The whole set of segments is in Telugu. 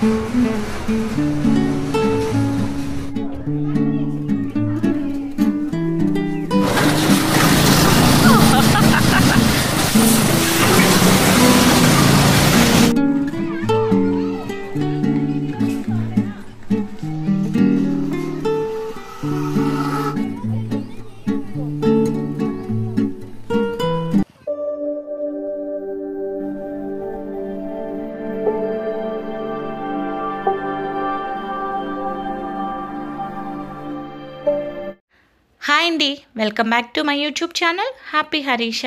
హాయ్ అండి, welcome back to my YouTube channel happy Harisha.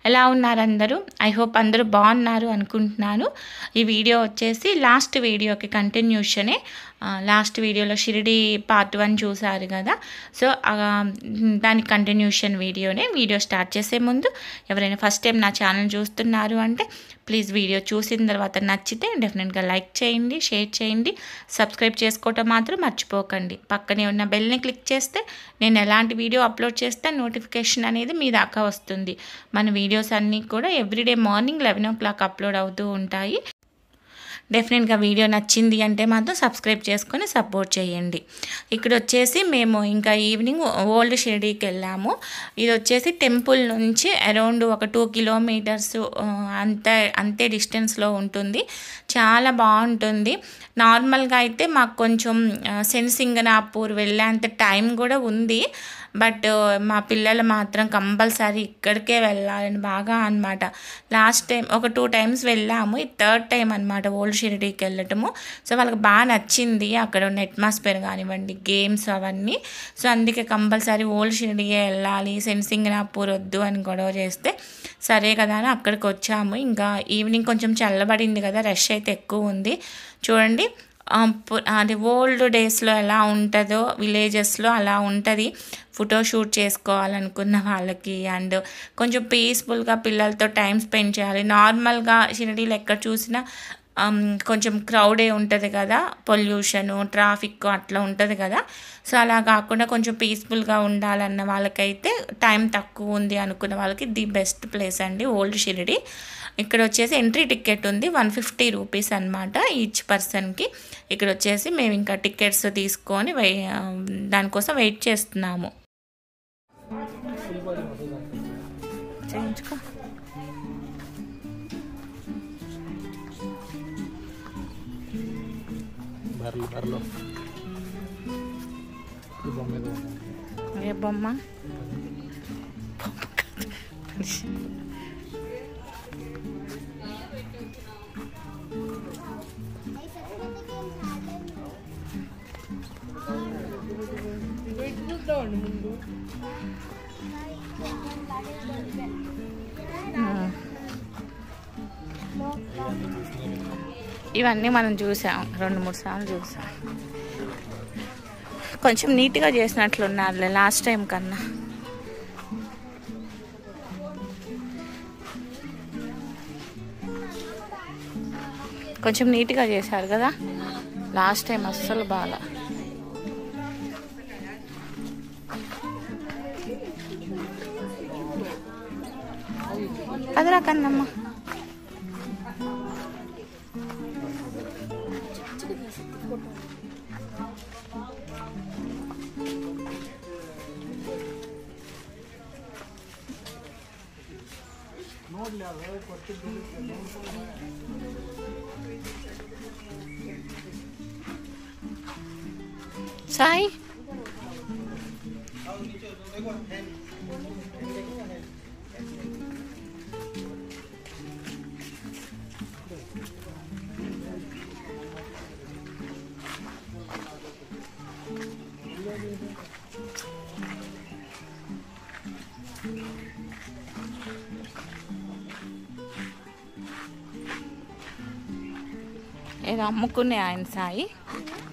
ఎలా ఉన్నారు అందరూ? ఐ హోప్ అందరూ బాగున్నారు అనుకుంటున్నాను. ఈ వీడియో వచ్చేసి లాస్ట్ వీడియోకి కంటిన్యూషనే. లాస్ట్ వీడియోలో షిరిడి పార్ట్ 1 చూసారు కదా, సో దానికి కంటిన్యూషన్ వీడియో స్టార్ట్ చేసే ముందు ఎవరైనా ఫస్ట్ టైం నా ఛానల్ చూస్తున్నారు అంటే ప్లీజ్ వీడియో చూసిన తర్వాత నచ్చితే డెఫినెట్గా లైక్ చేయండి, షేర్ చేయండి, సబ్స్క్రైబ్ చేసుకోవటం మాత్రం మర్చిపోకండి. పక్కనే ఉన్న బెల్ని క్లిక్ చేస్తే నేను ఎలాంటి వీడియో అప్లోడ్ చేస్తే నోటిఫికేషన్ అనేది మీ దాకా వస్తుంది. మన వీడియోస్ అన్నీ కూడా ఎవ్రీడే మార్నింగ్ 11 o'clock అప్లోడ్ అవుతూ ఉంటాయి. డెఫినెట్గా వీడియో నచ్చింది అంటే మాత్రం సబ్స్క్రైబ్ చేసుకొని సపోర్ట్ చేయండి. ఇక్కడ వచ్చేసి మేము ఇంకా ఈవినింగ్ ఓల్డ్ షిరిడీకి వెళ్ళాము. ఇది వచ్చేసి టెంపుల్ నుంచి అరౌండ్ ఒక 2 kilometers అంతే డిస్టెన్స్లో ఉంటుంది. చాలా బాగుంటుంది. నార్మల్గా అయితే మాకు కొంచెం శనిసింగనాపూర్ వెళ్ళేంత టైం కూడా ఉంది. బట్ మా పిల్లలు మాత్రం కంపల్సరీ ఇక్కడికే వెళ్ళాలని బాగా అనమాట. లాస్ట్ టైం ఒక 2 times వెళ్ళాము, ఇది 3rd time అనమాట ఓల్డ్ షిరిడీకి వెళ్ళటము. సో వాళ్ళకి బాగా నచ్చింది అక్కడ ఉన్న అట్మాస్ఫియర్ కానివ్వండి, గేమ్స్ అవన్నీ. సో అందుకే కంపల్సరీ ఓల్డ్ షిరిడీకే వెళ్ళాలి, శనిసింగనాపూర్ వద్దు అని గొడవ చేస్తే సరే కదా అని అక్కడికి వచ్చాము. ఇంకా ఈవినింగ్ కొంచెం చల్లబడింది కదా, రష్ అయితే ఎక్కువ ఉంది. చూడండి అది ఓల్డ్ డేస్లో ఎలా ఉంటుందో విలేజెస్లో అలా ఉంటుంది. ఫోటోషూట్ చేసుకోవాలనుకున్న వాళ్ళకి అండ్ కొంచెం పీస్ఫుల్గా పిల్లలతో టైం స్పెండ్ చేయాలి. నార్మల్గా షిరిడీలో ఎక్కడ చూసినా కొంచెం క్రౌడే ఉంటుంది కదా, పొల్యూషను, ట్రాఫిక్ అట్లా ఉంటుంది కదా. సో అలా కాకుండా కొంచెం పీస్ఫుల్గా ఉండాలన్న వాళ్ళకైతే టైం తక్కువ ఉంది అనుకున్న వాళ్ళకి ది బెస్ట్ ప్లేస్ అండి ఓల్డ్ షిరిడీ. ఇక్కడ వచ్చేసి ఎంట్రీ టికెట్ ఉంది 150 rupees అనమాట ఈచ్ పర్సన్కి. ఇక్కడ వచ్చేసి మేము ఇంకా టికెట్స్ తీసుకొని దానికోసం వెయిట్ చేస్తున్నాము. చేయించుకో. ఏ బొమ్మ? ఇవన్నీ మనం చూసాం, 2-3 సార్లు చూసాం. కొంచెం నీట్గా చేసినట్లున్నారులే లాస్ట్ టైం కన్నా. కొంచెం నీట్గా చేశారు కదా, లాస్ట్ టైం అస్సలు బాగా. అదరా కన్నమ్మ. సాయి ఏదో అమ్ముకునే ఆయన సాయి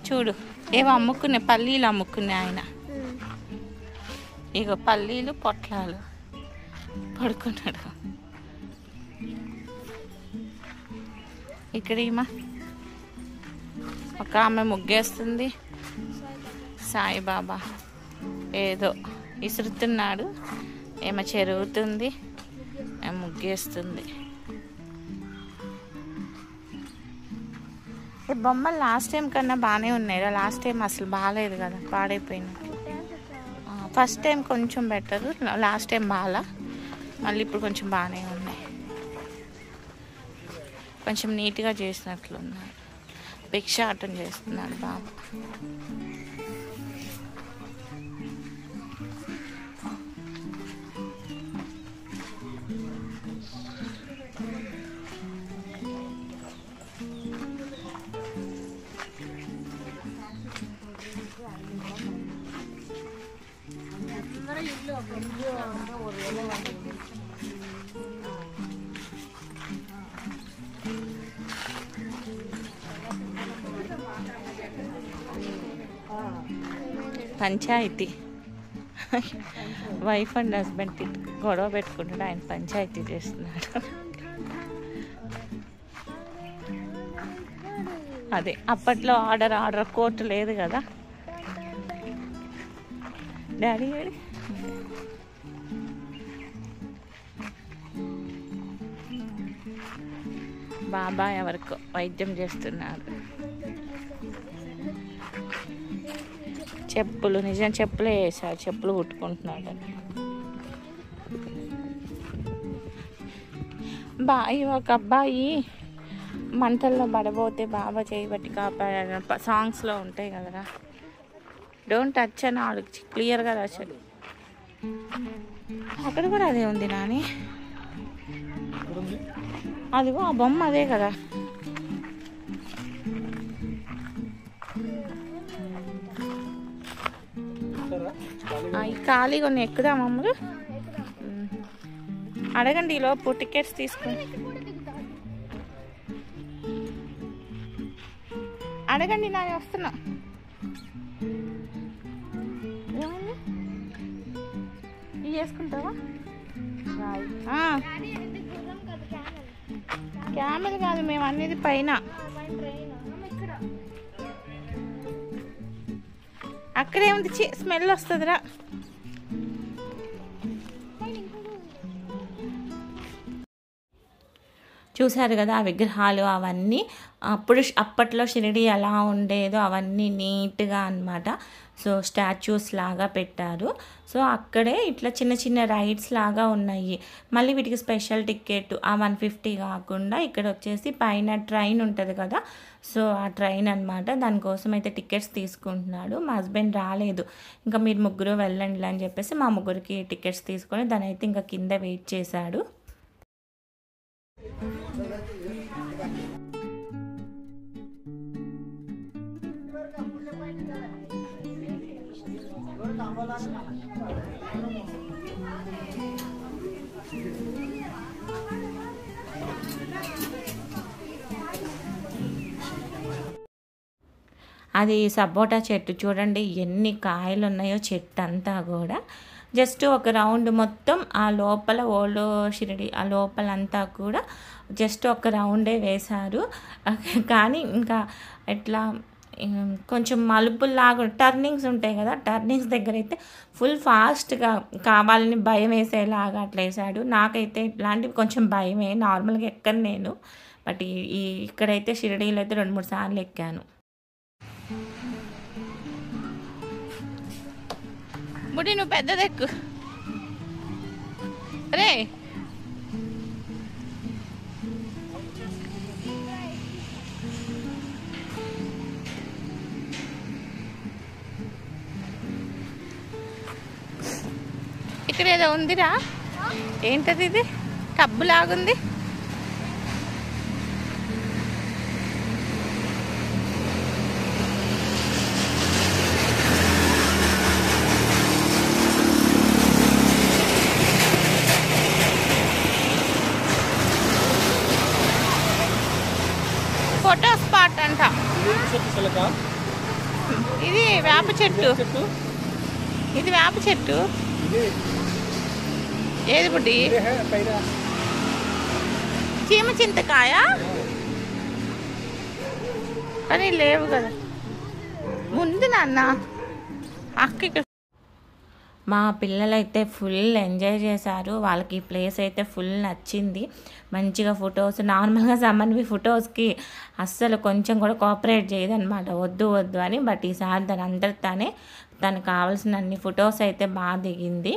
చూడు, ఏవో అమ్ముకునే పల్లీలు అమ్ముకునే ఆయన. ఇగో పల్లీలు పొట్లాలు పడుకున్నాడు. ఇక్కడ ఈమె ఒక ఆమె ముగ్గేస్తుంది. సాయిబాబా ఏదో ఇసురుతున్నాడు, ఏమో చెరుగుతుంది, ముగ్గేస్తుంది. బొమ్మలు లాస్ట్ టైం కన్నా బాగానే ఉన్నాయి. లాస్ట్ టైం అసలు బాగాలేదు కదా, పాడైపోయినాయి. ఫస్ట్ టైం కొంచెం బెటర్, లాస్ట్ టైం బాగా, మళ్ళీ ఇప్పుడు కొంచెం బాగానే ఉన్నాయి. కొంచెం నీట్గా చేసినట్లున్నారు. భిక్షాటం చేస్తున్నాడు బాబు. పంచాయతీ వైఫ్ అండ్ హస్బెండ్ గొడవ పెట్టుకుంటాడు, ఆయన పంచాయతీ చేస్తున్నాడు. అదే అప్పట్లో ఆర్డర్ కోర్టు లేదు కదా. డాడీ బాబా ఎవరికో వైద్యం చేస్తున్నాడు. చెప్పులు, నిజం చెప్పులే వేసాడు, చెప్పులు కుట్టుకుంటున్నాడు. ఒక అబ్బాయి మంటల్లో పడబోతే బాబా చేయబట్టి కాపాడాడు సాంగ్స్లో ఉంటాయి కదరా. డోంట్ టచ్ అని వాళ్ళకి క్లియర్గా రాశాడు. అక్కడ కూడా అదే ఉంది నాని, అదిగో ఆ బొమ్మ అదే కదా. ఈ ఖాళీ కొన్ని ఎక్కుదాం అమ్ములు. అడగండి ఈలోపు టికెట్స్ తీసుకుని. అడగండి, నా వస్తున్నా. ఏమైంది, ఇవి వేసుకుంటావా? క్యామెల్ కాదు, మేము అనేది పైన. అక్కడే ఉంది, స్మెల్ వస్తుందిరా. చూసారు కదా ఆ విగ్రహాలు అవన్నీ. అప్పట్లో షిరిడి ఎలా ఉండేదో అవన్నీ నీట్గా అన్నమాట. సో స్టాచ్యూస్ లాగా పెట్టారు. సో అక్కడే ఇట్లా చిన్న చిన్న రైడ్స్ లాగా ఉన్నాయి. మళ్ళీ వీటికి స్పెషల్ టికెట్ ఆ 150 కాకుండా ఇక్కడ వచ్చేసి పైన ట్రైన్ ఉంటుంది కదా, సో ఆ ట్రైన్ అనమాట. దానికోసం అయితే టికెట్స్ తీసుకుంటున్నాడు. మా హస్బెండ్ రాలేదు, ఇంకా మీరు ముగ్గురు వెళ్ళండి అని చెప్పేసి మా ముగ్గురికి టికెట్స్ తీసుకొని దాని అయితే ఇంకా కింద వెయిట్ చేశాడు. అది సపోటా చెట్టు చూడండి ఎన్ని కాయలు ఉన్నాయో, చెట్టు అంతా కూడా. జస్ట్ ఒక రౌండ్ మొత్తం ఆ లోపల ఓల్డ్ షిరిడి ఆ లోపలంతా కూడా జస్ట్ ఒక రౌండే వేశారు. కానీ ఇంకా ఎట్లా కొంచెం మలుపుల్లాగా టర్నింగ్స్ ఉంటాయి కదా, టర్నింగ్స్ దగ్గర అయితే ఫుల్ ఫాస్ట్గా కావాలని భయం వేసేలాగా అట్లా వేసాడు. నాకైతే ఇట్లాంటివి కొంచెం భయమే, నార్మల్గా ఎక్కను నేను. బట్ ఇక్కడైతే షిరిడీలో అయితే 2-3 సార్లు ఎక్కాను. బుడి నువ్వు పెద్దదెక్కు రే. ఇక్కడ ఏదో ఉందిరా, ఏంటది? ఇది టబ్బు లాగుంది. ఫోటో స్పాట్ అంట. ఇది వేప చెట్టు, ఇది వేప చెట్టు. ఏది బుడ్డి? చీమ చింతకాయ కానీ లేవు కదా ముందు నాన్న. అక్క మా పిల్లలైతే ఫుల్ ఎంజాయ్ చేశారు. వాళ్ళకి ఈ ప్లేస్ అయితే ఫుల్ నచ్చింది. మంచిగా ఫొటోస్, నార్మల్గా సమన్వి ఫొటోస్కి అస్సలు కొంచెం కూడా కోఆపరేట్ చేయదన్నమాట, వద్దు వద్దు అని. బట్ ఈసారి తనకు కావాల్సిన అన్ని ఫొటోస్ అయితే బాగా దిగింది.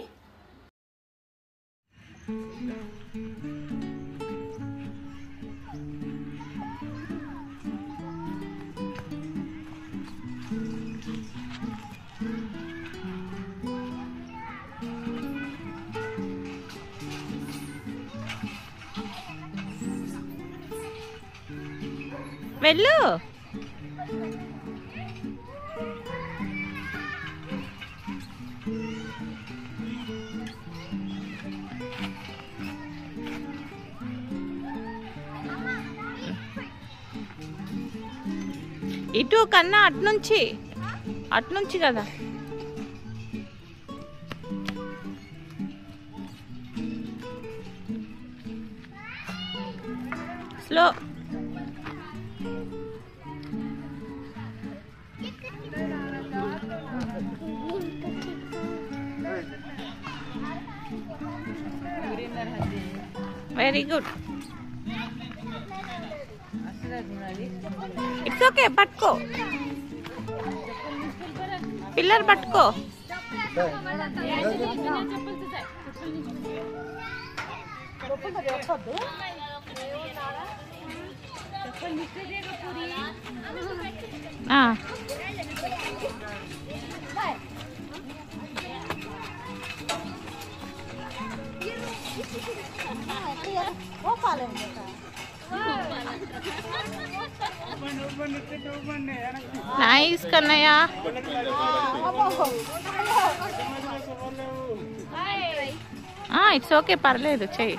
వెళ్ళు. ఇటు కన్నా అట్నుంచి కదా. Slow. Very good. It's okay. పట్టుకో, పిల్లర్ పట్టుకో. నైస్ కన్నయ్య. ఇట్స్ ఓకే, పర్లేదు, చెయ్యి.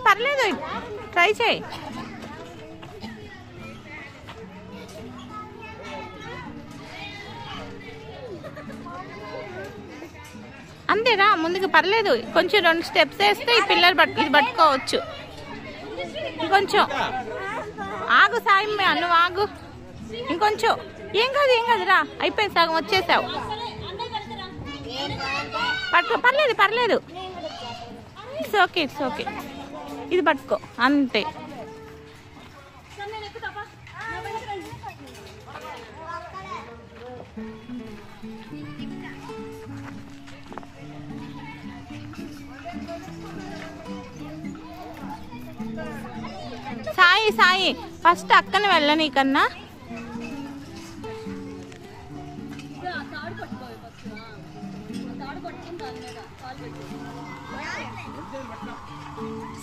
పర్లేదు, ట్రై చేయి. అంతేరా, ముందుకు పర్లేదు. కొంచెం 2 స్టెప్స్ వేస్తే ఈ పిల్లలు ఇది పట్టుకోవచ్చు. ఇంకొంచెం ఆగు సాయి, నువ్వు ఆగు. ఇంకొంచెం. ఏం కాదురా, అయిపోయింది, సగం వచ్చేసావు. పర్లేదు. It's okay. ఇది పట్టుకో, అంతే. సాయి ఫస్ట్ అక్కన వెళ్ళని కన్నా.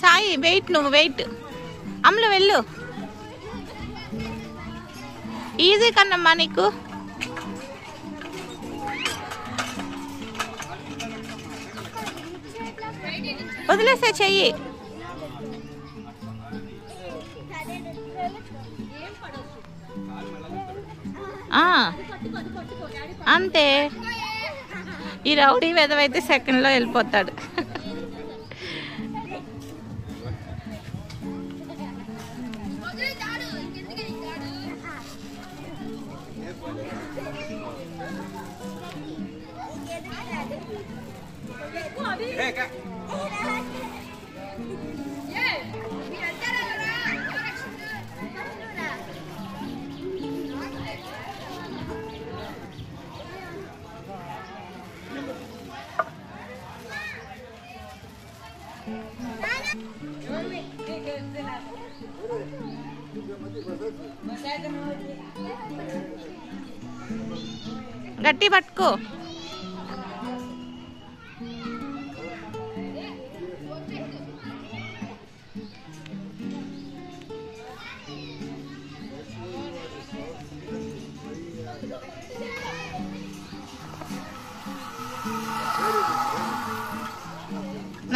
సాయి నువ్వు వెయిట్. అమ్ములు వెళ్ళు. ఈజీ కన్నమ్మా నీకు. వదిలేసే చెయ్యి. అంతే. ఈ రౌడీ వెదవైతే సెకండ్లో వెళ్ళిపోతాడు. గట్టి పట్టుకో.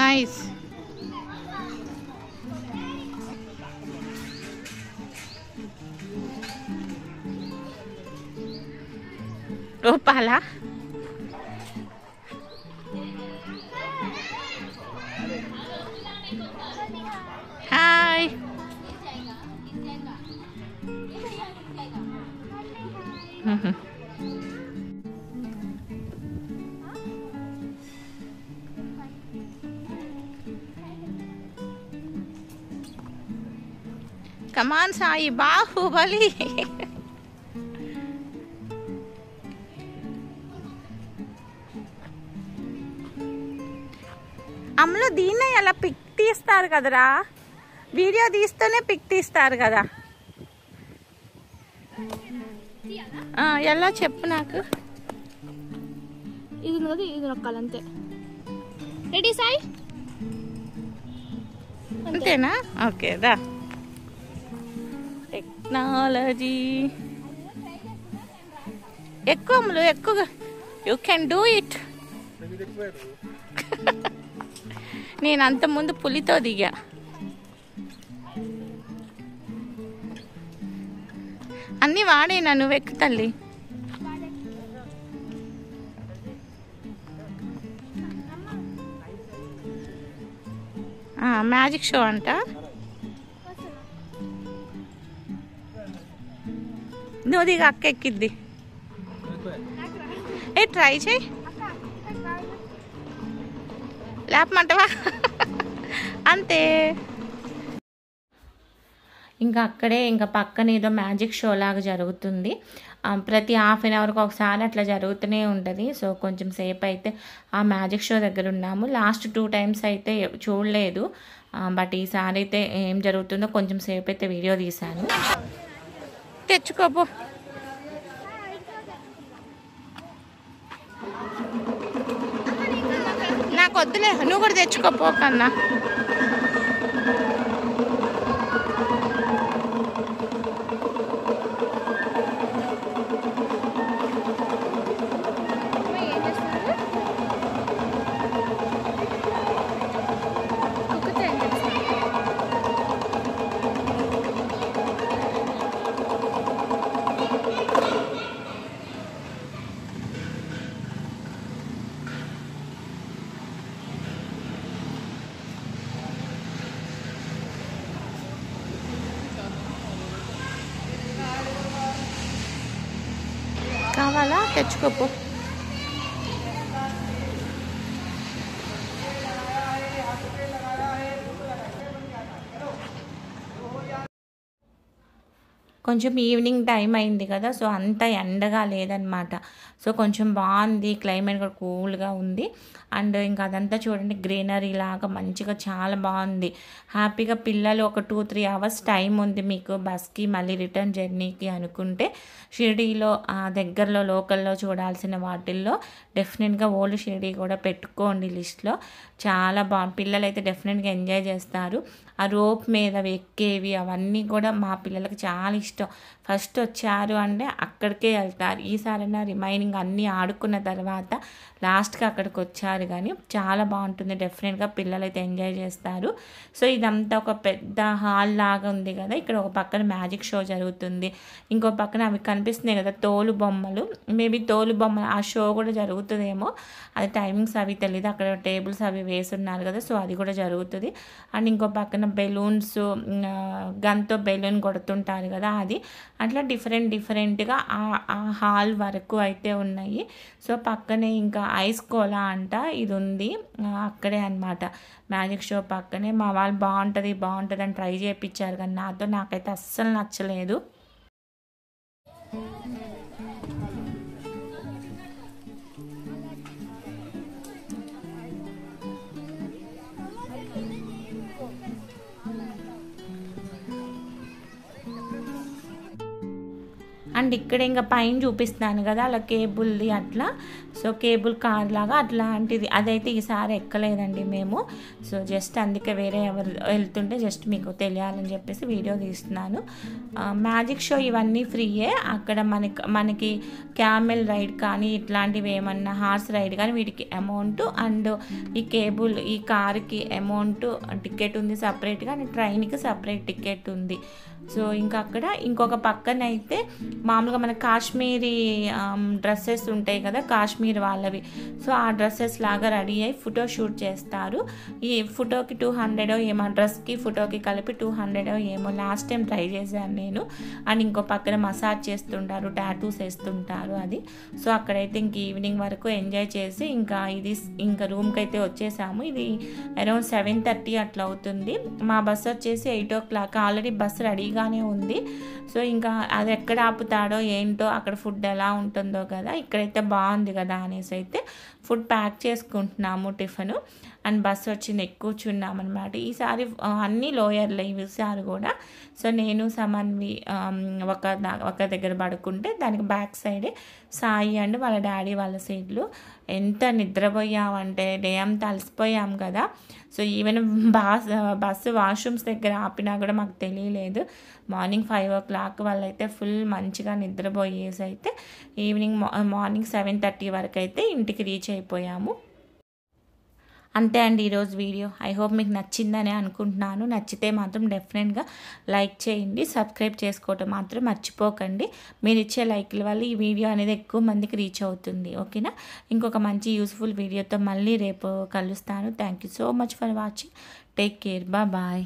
నైస్. రూపాలా కమాన్ సాయి బాహుబలి. అమ్మలో దీన్నే ఎలా పిక్ తీస్తారు కదరా, వీడియో తీస్తూనే పిక్ తీస్తారు కదా. ఎలా చెప్పు నాకు. ఇది ఉన్నది, ఇది నొక్కాలంతే. రెడీ సాయి? అంతేనా? ఓకే రా. టెక్నాలజీ ఎక్కువ అమ్ములు, ఎక్కువగా. You can do it. నేను అంత ముందు పులితో దిగా. అన్నీ వాడేనా నువ్వు? ఎక్కు తల్లి. మ్యాజిక్ షో అంట. నువ్వు దిగా, అక్క ఎక్కిద్ది. ట్రై చేయి. లేపమంటవా? అంతే. ఇంకా అక్కడే ఇంకా పక్కన ఏదో మ్యాజిక్ షో లాగా జరుగుతుంది. ప్రతి హాఫ్ అన్ అవర్కి ఒకసారి అట్లా జరుగుతూనే ఉంటుంది. సో కొంచెం సేపు అయితే ఆ మ్యాజిక్ షో దగ్గర ఉన్నాము. లాస్ట్ 2 టైమ్స్ అయితే చూడలేదు, బట్ ఈసారి అయితే ఏం జరుగుతుందో కొంచెం సేపు అయితే వీడియో తీశాను. తెచ్చుకోపో. నాకు వద్దులే, నువ్వు కూడా తెచ్చుకోపో కన్నా. కావాలా? తెచ్చుకోపో. కొంచెం ఈవినింగ్ టైం అయింది కదా, సో అంత ఎండగా లేదనమాట. సో కొంచెం బాగుంది, క్లైమేట్ కూడా కూల్గా ఉంది. అండ్ ఇంకా అదంతా చూడండి గ్రీనరీ లాగా మంచిగా చాలా బాగుంది. హ్యాపీగా పిల్లలు ఒక 2-3 అవర్స్ టైం ఉంది మీకు బస్కి మళ్ళీ రిటర్న్ జర్నీకి అనుకుంటే షిరిడీలో దగ్గరలో లోకల్లో చూడాల్సిన వాటిల్లో డెఫినెట్గా ఓల్డ్ షిరిడీ కూడా పెట్టుకోండి లిస్ట్లో. చాలా బాగుంది. పిల్లలు అయితే డెఫినెట్గా ఎంజాయ్ చేస్తారు. ఆ రోప్ మీద ఎక్కేవి అవన్నీ కూడా మా పిల్లలకి చాలా ఇష్టం. ఫస్ట్ వచ్చారు అంటే అక్కడికే వెళ్తారు. ఈసారైనా రిమైనింగ్ అన్నీ ఆడుకున్న తర్వాత లాస్ట్కి అక్కడికి వచ్చారు. కానీ చాలా బాగుంటుంది, డెఫినెట్గా పిల్లలు అయితే ఎంజాయ్ చేస్తారు. సో ఇదంతా ఒక పెద్ద హాల్ లాగా ఉంది కదా, ఇక్కడ ఒక పక్కన మ్యాజిక్ షో జరుగుతుంది, ఇంకో పక్కన అవి కనిపిస్తున్నాయి కదా తోలు బొమ్మలు. మేబీ తోలు బొమ్మలు ఆ షో కూడా జరుగుతుందేమో, అది టైమింగ్స్ అవి తెలియదు. అక్కడ టేబుల్స్ అవి వేసున్నారు కదా, సో అది కూడా జరుగుతుంది. అండ్ ఇంకో పక్కన బెలూన్స్, గన్తో బెలూన్ కొడుతుంటారు కదా అది. అట్లా డిఫరెంట్గా ఆ హాల్ వరకు అయితే ఉన్నాయి. సో పక్కనే ఇంకా ఐస్ కోలా అంట ఇది ఉంది అక్కడే అనమాట, మ్యాజిక్ షో పక్కనే. మా వాళ్ళు బాగుంటుంది అని ట్రై చేయించారు, కానీ నాకైతే అస్సలు నచ్చలేదు. అండ్ ఇక్కడ ఇంకా పైన చూపిస్తాను కదా అలా కేబుల్ది అట్లా, సో కేబుల్ కార్ లాగా అట్లాంటిది అదైతే ఈసారి ఎక్కలేదండి మేము. సో జస్ట్ అందుకే వేరే ఎవరు వెళ్తుంటే జస్ట్ మీకు తెలియాలని చెప్పేసి వీడియో తీస్తున్నాను. మ్యాజిక్ షో ఇవన్నీ ఫ్రీయే. అక్కడ మనకి క్యామెల్ రైడ్ కానీ ఇట్లాంటివి ఏమన్నా హార్స్ రైడ్ కానీ వీటికి అమౌంట్, అండ్ ఈ కార్కి అమౌంట్ టికెట్ ఉంది సపరేట్గా, అండ్ ట్రైన్కి సపరేట్ టికెట్ ఉంది. సో ఇంకా అక్కడ ఇంకొక పక్కన అయితే మామూలుగా మన కాశ్మీరీ డ్రెస్సెస్ ఉంటాయి కదా, కాశ్మీర్ వాళ్ళవి. సో ఆ డ్రెస్సెస్ లాగా రెడీ అయ్యి ఫోటో షూట్ చేస్తారు. ఈ ఫోటోకి 200 ఏమో, డ్రెస్కి ఫోటోకి కలిపి 200 ఏమో. లాస్ట్ టైం ట్రై చేశాను నేను. అండ్ ఇంకో పక్కన మసాజ్ చేస్తుంటారు, టాటూస్ వేస్తుంటారు అది. సో అక్కడైతే ఇంక ఈవినింగ్ వరకు ఎంజాయ్ చేసి ఇంకా రూమ్కి అయితే వచ్చేసాము. ఇది అరౌండ్ 7:30 అట్లా అవుతుంది. మా బస్సు వచ్చేసి 8 o'clock. ఆల్రెడీ బస్సు రెడీగానే ఉంది. సో ఇంకా అది ఎక్కడ ఆపుతాడో ఏంటో, అక్కడ ఫుడ్ ఎలా ఉంటుందో కదా, ఇక్కడైతే బాగుంది కదా అనేసి అయితే ఫుడ్ ప్యాక్ చేసుకుంటున్నాము, టిఫిన్. అండ్ బస్సు వచ్చింది, కూర్చున్నాం అనమాట. ఈసారి అన్నీ లోయర్లో ఈసారి కూడా. సో నేను సమన్వి ఒక దగ్గర పడుకుంటే దానికి బ్యాక్ సైడే సాయి అండ్ వాళ్ళ డాడీ వాళ్ళ సీట్లు. ఎంత నిద్రపోయామంటే డే అంతా అలసిపోయాం కదా. సో ఈవెన్ బస్సు వాష్రూమ్స్ దగ్గర ఆపినా కూడా మాకు తెలియలేదు. మార్నింగ్ 5 o'clock వాళ్ళైతే ఫుల్ మంచిగా నిద్రపోయేసి అయితే మార్నింగ్ 7:30 వరకు అయితే ఇంటికి రీచ్ అయిపోయాము. అంతే అండి ఈరోజు వీడియో. ఐ హోప్ మీకు నచ్చిందని అనుకుంటున్నాను. నచ్చితే మాత్రం డెఫినెట్గా లైక్ చేయండి, సబ్స్క్రైబ్ చేసుకోవటం మాత్రం మర్చిపోకండి. మీరు ఇచ్చే లైక్ల వల్ల ఈ వీడియో అనేది ఎక్కువ మందికి రీచ్ అవుతుంది. ఓకేనా? ఇంకొక మంచి యూస్ఫుల్ వీడియోతో మళ్ళీ రేపు కలుస్తాను. Thank you so much for watching. Take care. Bye.